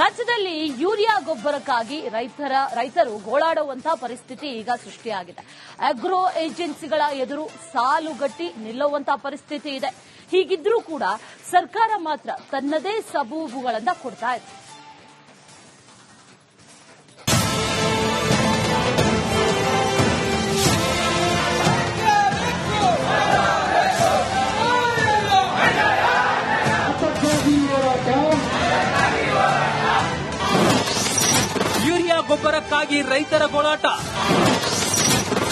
ರಾಜ್ಯದಲ್ಲಿ ಯೂರಿಯಾ ಗೊಬ್ಬರಕ್ಕಾಗಿ ರೈತರು ಗೋಳಾಡುವಂತಹ ಪರಿಸ್ಥಿತಿ ಈಗ ಸೃಷ್ಟಿಯಾಗಿದೆ. ಆಗ್ರೋ ಏಜೆನ್ಸಿಗಳ ಎದುರು ಸಾಲುಗಟ್ಟಿ ನಿಲ್ಲುವಂತಹ ಪರಿಸ್ಥಿತಿ ಇದೆ. ಹೀಗಿದ್ರೂ ಕೂಡ ಸರ್ಕಾರ ಮಾತ್ರ ತನ್ನದೇ ಸಬೂಬುಗಳನ್ನ ಕೊಡ್ತಾ ಇದೆ. ಯೂರಿಯಾ ಗೊಬ್ಬರಕ್ಕಾಗಿ ರೈತರ ಗೋಳಾಟ,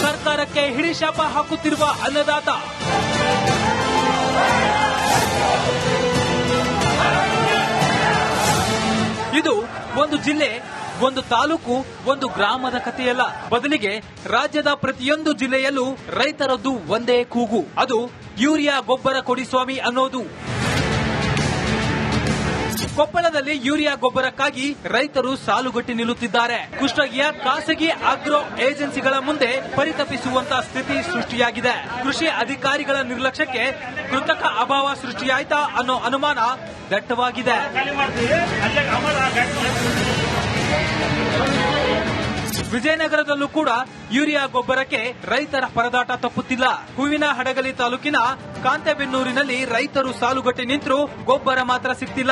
ಸರ್ಕಾರಕ್ಕೆ ಹಿಡಿಶಾಪ ಹಾಕುತ್ತಿರುವ ಅನ್ನದಾತ. ಇದು ಒಂದು ಜಿಲ್ಲೆ, ಒಂದು ತಾಲೂಕು, ಒಂದು ಗ್ರಾಮದ ಕಥೆಯಲ್ಲ. ಬದಲಿಗೆ ರಾಜ್ಯದ ಪ್ರತಿಯೊಂದು ಜಿಲ್ಲೆಯಲ್ಲೂ ರೈತರದ್ದು ಒಂದೇ ಕೂಗು, ಅದು ಯೂರಿಯಾ ಗೊಬ್ಬರ ಕೊಡಿ ಸ್ವಾಮಿ ಅನ್ನೋದು. ಕೊಪ್ಪಳದಲ್ಲಿ ಯೂರಿಯಾ ಗೊಬ್ಬರಕ್ಕಾಗಿ ರೈತರು ಸಾಲುಗಟ್ಟಿ ನಿಲ್ಲುತ್ತಿದ್ದಾರೆ. ಕುಷ್ಟಗಿಯ ಖಾಸಗಿ ಆಗ್ರೋ ಏಜೆನ್ಸಿಗಳ ಮುಂದೆ ಪರಿತಪಿಸುವಂತಹ ಸ್ಥಿತಿ ಸೃಷ್ಟಿಯಾಗಿದೆ. ಕೃಷಿ ಅಧಿಕಾರಿಗಳ ನಿರ್ಲಕ್ಷ್ಯಕ್ಕೆ ಕೃತಕ ಅಭಾವ ಸೃಷ್ಟಿಯಾಯ್ತಾ ಅನ್ನೋ ಅನುಮಾನ ದಟ್ಟವಾಗಿದೆ. ವಿಜಯನಗರದಲ್ಲೂ ಕೂಡ ಯೂರಿಯಾ ಗೊಬ್ಬರಕ್ಕೆ ರೈತರ ಪರದಾಟ ತಪ್ಪುತ್ತಿಲ್ಲ. ಹೂವಿನ ಹಡಗಲಿ ತಾಲೂಕಿನ ಕಾಂತೆಬೆನ್ನೂರಿನಲ್ಲಿ ರೈತರು ಸಾಲುಗಟ್ಟಿ ನಿಂತರೂ ಗೊಬ್ಬರ ಮಾತ್ರ ಸಿಗ್ತಿಲ್ಲ.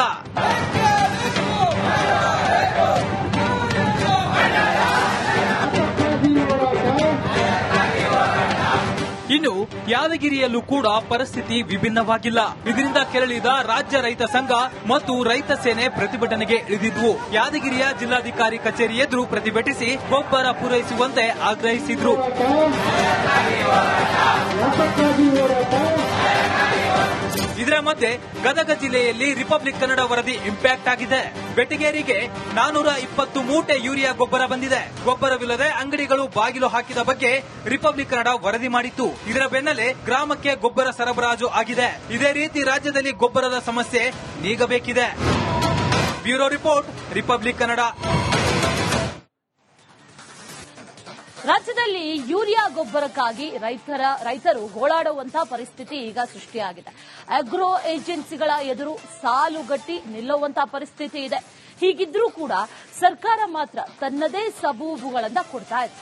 ಇನ್ನು ಯಾದಗಿರಿಯಲ್ಲೂ ಕೂಡ ಪರಿಸ್ಥಿತಿ ವಿಭಿನ್ನವಾಗಿಲ್ಲ. ಇದರಿಂದ ಕೆರಳಿದ ರಾಜ್ಯ ರೈತ ಸಂಘ ಮತ್ತು ರೈತ ಸೇನೆ ಪ್ರತಿಭಟನೆಗೆ ಇಳಿದಿದ್ವು. ಯಾದಗಿರಿಯ ಜಿಲ್ಲಾಧಿಕಾರಿ ಕಚೇರಿ ಎದುರು ಪ್ರತಿಭಟಿಸಿ ಗೊಬ್ಬರ ಪೂರೈಸುವಂತೆ ಆಗ್ರಹಿಸಿದ್ರು. ಇದರ ಮಧ್ಯೆ ಗದಗ ಜಿಲ್ಲೆಯಲ್ಲಿ ರಿಪಬ್ಲಿಕ್ ಕನ್ನಡ ವರದಿ ಇಂಪ್ಯಾಕ್ಟ್ ಆಗಿದೆ. ಬೆಟಗೇರಿಗೆ 420 ಮೂಟೆ ಯೂರಿಯಾ ಗೊಬ್ಬರ ಬಂದಿದೆ. ಗೊಬ್ಬರವಿಲ್ಲದೆ ಅಂಗಡಿಗಳು ಬಾಗಿಲು ಹಾಕಿದ ಬಗ್ಗೆ ರಿಪಬ್ಲಿಕ್ ಕನ್ನಡ ವರದಿ ಮಾಡಿತ್ತು. ಇದರ ಬೆನ್ನಲ್ಲೇ ಗ್ರಾಮಕ್ಕೆ ಗೊಬ್ಬರ ಸರಬರಾಜು ಆಗಿದೆ. ಇದೇ ರೀತಿ ರಾಜ್ಯದಲ್ಲಿ ಗೊಬ್ಬರದ ಸಮಸ್ಯೆ ನೀಗಬೇಕಿದೆ. Bureau report, Republic Kannada. ರಾಜ್ಯದಲ್ಲಿ ಯೂರಿಯಾ ಗೊಬ್ಬರಕ್ಕಾಗಿ ರೈತರು ಗೋಳಾಡುವಂತಹ ಪರಿಸ್ಥಿತಿ ಈಗ ಸೃಷ್ಟಿಯಾಗಿದೆ. ಆಗ್ರೋ ಏಜೆನ್ಸಿಗಳ ಎದುರು ಸಾಲುಗಟ್ಟಿ ನಿಲ್ಲುವಂತಹ ಪರಿಸ್ಥಿತಿ ಇದೆ. ಹೀಗಿದ್ರೂ ಕೂಡ ಸರ್ಕಾರ ಮಾತ್ರ ತನ್ನದೇ ಸಬೂಬುಗಳನ್ನ ಕೊಡ್ತಾ ಇದೆ.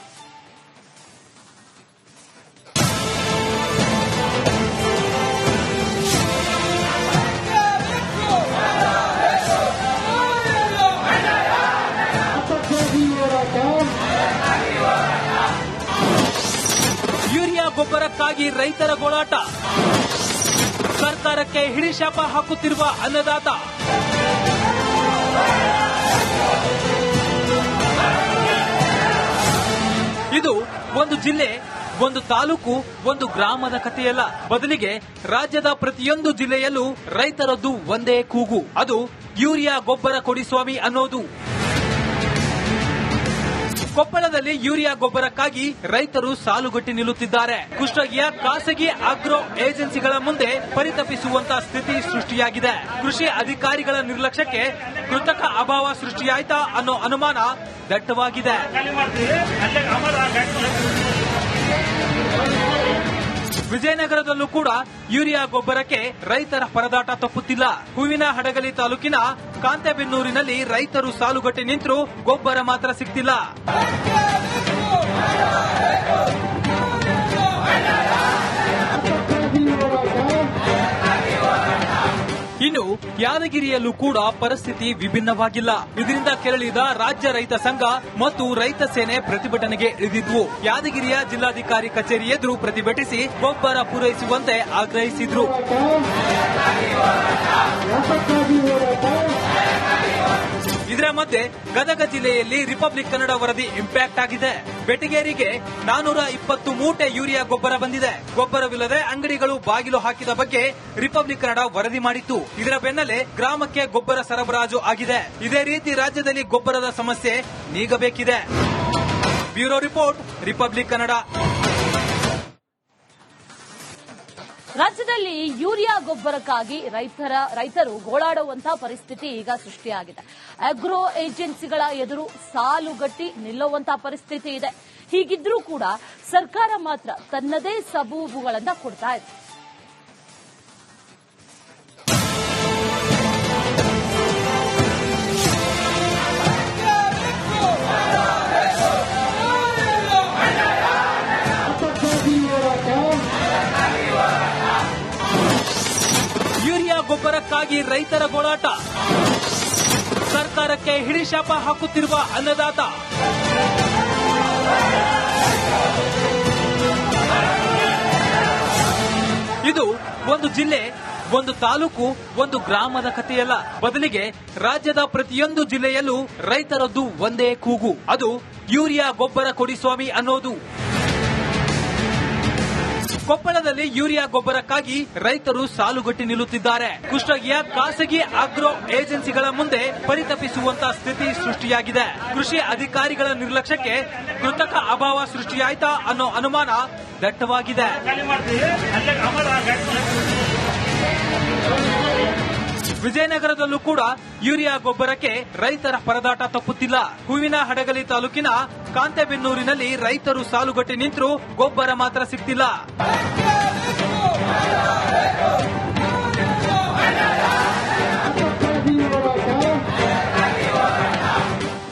ಯೂರಿಯಾ ಗೊಬ್ಬರಕ್ಕಾಗಿ ರೈತರ ಗೋಳಾಟ, ಸರ್ಕಾರಕ್ಕೆ ಹಿಡಿಶಾಪ ಹಾಕುತ್ತಿರುವ ಅನ್ನದಾತ. ಇದು ಒಂದು ಜಿಲ್ಲೆ, ಒಂದು ತಾಲೂಕು, ಒಂದು ಗ್ರಾಮದ ಕಥೆಯಲ್ಲ. ಬದಲಿಗೆ ರಾಜ್ಯದ ಪ್ರತಿಯೊಂದು ಜಿಲ್ಲೆಯಲ್ಲೂ ರೈತರದ್ದು ಒಂದೇ ಕೂಗು, ಅದು ಯೂರಿಯಾ ಗೊಬ್ಬರ ಕೊಡಿ ಸ್ವಾಮಿ ಅನ್ನೋದು. ಕೊಪ್ಪಳದಲ್ಲಿ ಯೂರಿಯಾ ಗೊಬ್ಬರಕ್ಕಾಗಿ ರೈತರು ಸಾಲುಗಟ್ಟಿ ನಿಲ್ಲುತ್ತಿದ್ದಾರೆ. ಕುಷ್ಟಗಿಯ ಖಾಸಗಿ ಆಗ್ರೋ ಏಜೆನ್ಸಿಗಳ ಮುಂದೆ ಪರಿತಪಿಸುವಂತಹ ಸ್ಥಿತಿ ಸೃಷ್ಟಿಯಾಗಿದೆ. ಕೃಷಿ ಅಧಿಕಾರಿಗಳ ನಿರ್ಲಕ್ಷ್ಯಕ್ಕೆ ಕೃತಕ ಅಭಾವ ಸೃಷ್ಟಿಯಾಯ್ತಾ ಅನ್ನೋ ಅನುಮಾನ ದಟ್ಟವಾಗಿದೆ. ವಿಜಯನಗರದಲ್ಲೂ ಕೂಡ ಯೂರಿಯಾ ಗೊಬ್ಬರಕ್ಕೆ ರೈತರ ಪರದಾಟ ತಪ್ಪುತ್ತಿಲ್ಲ. ಹೂವಿನ ಹಡಗಲಿ ತಾಲೂಕಿನ ಕಾಂತೆಬೆನ್ನೂರಿನಲ್ಲಿ ರೈತರು ಸಾಲುಗಟ್ಟಿ ನಿಂತರೂ ಗೊಬ್ಬರ ಮಾತ್ರ ಸಿಗ್ತಿಲ್ಲ. ಇನ್ನು ಯಾದಗಿರಿಯಲ್ಲೂ ಕೂಡ ಪರಿಸ್ಥಿತಿ ವಿಭಿನ್ನವಾಗಿಲ್ಲ. ಇದರಿಂದ ಕೆರಳಿದ ರಾಜ್ಯ ರೈತ ಸಂಘ ಮತ್ತು ರೈತ ಸೇನೆ ಪ್ರತಿಭಟನೆಗೆ ಇಳಿದಿದ್ವು. ಯಾದಗಿರಿಯ ಜಿಲ್ಲಾಧಿಕಾರಿ ಕಚೇರಿ ಎದುರು ಪ್ರತಿಭಟಿಸಿ ಗೊಬ್ಬರ ಪೂರೈಸುವಂತೆ ಆಗ್ರಹಿಸಿದ್ರು. ಇದರ ಮಧ್ಯೆ ಗದಗ ಜಿಲ್ಲೆಯಲ್ಲಿ ರಿಪಬ್ಲಿಕ್ ಕನ್ನಡ ವರದಿ ಇಂಪ್ಯಾಕ್ಟ್ ಆಗಿದೆ. ಬೆಟಗೇರಿಗೆ 420 ಮೂಟೆ ಯೂರಿಯಾ ಗೊಬ್ಬರ ಬಂದಿದೆ. ಗೊಬ್ಬರವಿಲ್ಲದೆ ಅಂಗಡಿಗಳು ಬಾಗಿಲು ಹಾಕಿದ ಬಗ್ಗೆ ರಿಪಬ್ಲಿಕ್ ಕನ್ನಡ ವರದಿ ಮಾಡಿತ್ತು. ಇದರ ಬೆನ್ನಲ್ಲೇ ಗ್ರಾಮಕ್ಕೆ ಗೊಬ್ಬರ ಸರಬರಾಜು ಆಗಿದೆ. ಇದೇ ರೀತಿ ರಾಜ್ಯದಲ್ಲಿ ಗೊಬ್ಬರದ ಸಮಸ್ಯೆ ನೀಗಬೇಕಿದೆ. Bureau report, Republic Kannada. ರಾಜ್ಯದಲ್ಲಿ ಯೂರಿಯಾ ಗೊಬ್ಬರಕ್ಕಾಗಿ ರೈತರು ಗೋಳಾಡುವಂತಹ ಪರಿಸ್ಥಿತಿ ಈಗ ಸೃಷ್ಟಿಯಾಗಿದೆ. ಆಗ್ರೋ ಏಜೆನ್ಸಿಗಳ ಎದುರು ಸಾಲುಗಟ್ಟಿ ನಿಲ್ಲುವಂತಹ ಪರಿಸ್ಥಿತಿ ಇದೆ. ಹೀಗಿದ್ರೂ ಕೂಡ ಸರ್ಕಾರ ಮಾತ್ರ ತನ್ನದೇ ಸಬೂಬುಗಳನ್ನ ಕೊಡ್ತಾ ಇದೆ. ಗೊಬ್ಬರಕ್ಕಾಗಿ ರೈತರ ಗೋಳಾಟ, ಸರ್ಕಾರಕ್ಕೆ ಹಿಡಿಶಾಪ ಹಾಕುತ್ತಿರುವ ಅನ್ನದಾತ. ಇದು ಒಂದು ಜಿಲ್ಲೆ, ಒಂದು ತಾಲೂಕು, ಒಂದು ಗ್ರಾಮದ ಕಥೆಯಲ್ಲ. ಬದಲಿಗೆ ರಾಜ್ಯದ ಪ್ರತಿಯೊಂದು ಜಿಲ್ಲೆಯಲ್ಲೂ ರೈತರದ್ದು ಒಂದೇ ಕೂಗು, ಅದು ಯೂರಿಯಾ ಗೊಬ್ಬರ ಕೊಡಿ ಸ್ವಾಮಿ ಅನ್ನೋದು. ಕೊಪ್ಪಳದಲ್ಲಿ ಯೂರಿಯಾ ಗೊಬ್ಬರಕ್ಕಾಗಿ ರೈತರು ಸಾಲುಗಟ್ಟಿ ನಿಲ್ಲುತ್ತಿದ್ದಾರೆ. ಕುಷ್ಟಗಿಯ ಖಾಸಗಿ ಆಗ್ರೋ ಏಜೆನ್ಸಿಗಳ ಮುಂದೆ ಪರಿತಪಿಸುವಂತಹ ಸ್ಥಿತಿ ಸೃಷ್ಟಿಯಾಗಿದೆ. ಕೃಷಿ ಅಧಿಕಾರಿಗಳ ನಿರ್ಲಕ್ಷ್ಯಕ್ಕೆ ಕೃತಕ ಅಭಾವ ಸೃಷ್ಟಿಯಾಯ್ತಾ ಅನ್ನೋ ಅನುಮಾನ ದಟ್ಟವಾಗಿದೆ. ವಿಜಯನಗರದಲ್ಲೂ ಕೂಡ ಯೂರಿಯಾ ಗೊಬ್ಬರಕ್ಕೆ ರೈತರ ಪರದಾಟ ತಪ್ಪುತ್ತಿಲ್ಲ. ಹೂವಿನಹಡಗಲಿ ತಾಲೂಕಿನ ಕಾಂತೆಬೆನ್ನೂರಿನಲ್ಲಿ ರೈತರು ಸಾಲುಗಟ್ಟಿ ನಿಂತರೂ ಗೊಬ್ಬರ ಮಾತ್ರ ಸಿಗ್ತಿಲ್ಲ.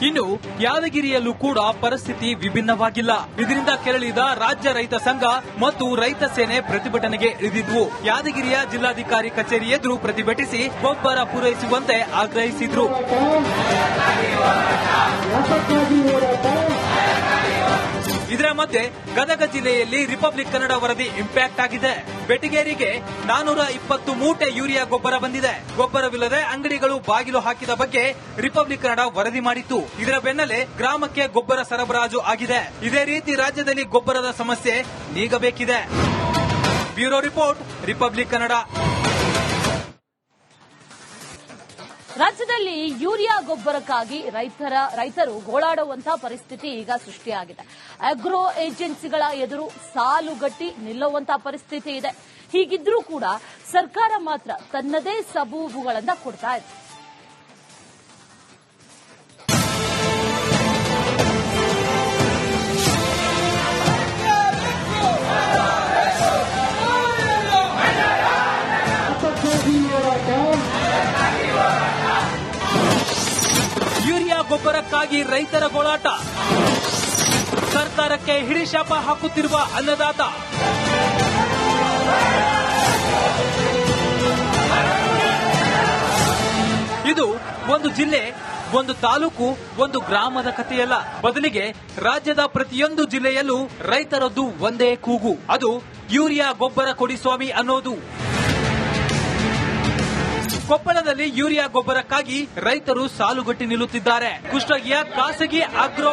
ಇನ್ನು ಯಾದಗಿರಿಯಲ್ಲೂ ಕೂಡ ಪರಿಸ್ಥಿತಿ ವಿಭಿನ್ನವಾಗಿಲ್ಲ. ಇದರಿಂದ ಕೆರಳಿದ ರಾಜ್ಯ ರೈತ ಸಂಘ ಮತ್ತು ರೈತ ಸೇನೆ ಪ್ರತಿಭಟನೆಗೆ ಇಳಿದಿದ್ವು. ಯಾದಗಿರಿಯ ಜಿಲ್ಲಾಧಿಕಾರಿ ಕಚೇರಿ ಎದುರು ಪ್ರತಿಭಟಿಸಿ ಗೊಬ್ಬರ ಪೂರೈಸುವಂತೆ ಆಗ್ರಹಿಸಿದ್ರು. ಇದರ ಮಧ್ಯೆ ಗದಗ ಜಿಲ್ಲೆಯಲ್ಲಿ ರಿಪಬ್ಲಿಕ್ ಕನ್ನಡ ವರದಿ ಇಂಪ್ಯಾಕ್ಟ್ ಆಗಿದೆ. ಬೆಟಗೇರಿಗೆ 420 ಮೂಟೆ ಯೂರಿಯಾ ಗೊಬ್ಬರ ಬಂದಿದೆ. ಗೊಬ್ಬರವಿಲ್ಲದೆ ಅಂಗಡಿಗಳು ಬಾಗಿಲು ಹಾಕಿದ ಬಗ್ಗೆ ರಿಪಬ್ಲಿಕ್ ಕನ್ನಡ ವರದಿ ಮಾಡಿತ್ತು. ಇದರ ಬೆನ್ನಲ್ಲೇ ಗ್ರಾಮಕ್ಕೆ ಗೊಬ್ಬರ ಸರಬರಾಜು ಆಗಿದೆ. ಇದೇ ರೀತಿ ರಾಜ್ಯದಲ್ಲಿ ಗೊಬ್ಬರದ ಸಮಸ್ಯೆ ನೀಗಬೇಕಿದೆ. Bureau report, Republic Kannada. ರಾಜ್ಯದಲ್ಲಿ ಯೂರಿಯಾ ಗೊಬ್ಬರಕ್ಕಾಗಿ ರೈತರು ಗೋಳಾಡುವಂತಹ ಪರಿಸ್ಥಿತಿ ಈಗ ಸೃಷ್ಟಿಯಾಗಿದೆ. ಆಗ್ರೋ ಏಜೆನ್ಸಿಗಳ ಎದುರು ಸಾಲುಗಟ್ಟಿ ನಿಲ್ಲುವಂತಹ ಪರಿಸ್ಥಿತಿ ಇದೆ. ಹೀಗಿದ್ರೂ ಕೂಡ ಸರ್ಕಾರ ಮಾತ್ರ ತನ್ನದೇ ಸಬೂಬುಗಳನ್ನ ಕೊಡ್ತಾ ಇದೆ. ಯೂರಿಯಾ ಗೊಬ್ಬರಕ್ಕಾಗಿ ರೈತರ ಗೋಳಾಟ, ಸರ್ಕಾರಕ್ಕೆ ಹಿಡಿಶಾಪ ಹಾಕುತ್ತಿರುವ ಅನ್ನದಾತ. ಇದು ಒಂದು ಜಿಲ್ಲೆ, ಒಂದು ತಾಲೂಕು, ಒಂದು ಗ್ರಾಮದ ಕಥೆಯಲ್ಲ. ಬದಲಿಗೆ ರಾಜ್ಯದ ಪ್ರತಿಯೊಂದು ಜಿಲ್ಲೆಯಲ್ಲೂ ರೈತರದ್ದು ಒಂದೇ ಕೂಗು, ಅದು ಯೂರಿಯಾ ಗೊಬ್ಬರ ಕೊಡಿ ಸ್ವಾಮಿ ಅನ್ನೋದು. ಕೊಪ್ಪಳದಲ್ಲಿ ಯೂರಿಯಾ ಗೊಬ್ಬರಕ್ಕಾಗಿ ರೈತರು ಸಾಲುಗಟ್ಟಿ ನಿಲ್ಲುತ್ತಿದ್ದಾರೆ. ಕುಷ್ಟಗಿಯ ಖಾಸಗಿ ಆಗ್ರೋ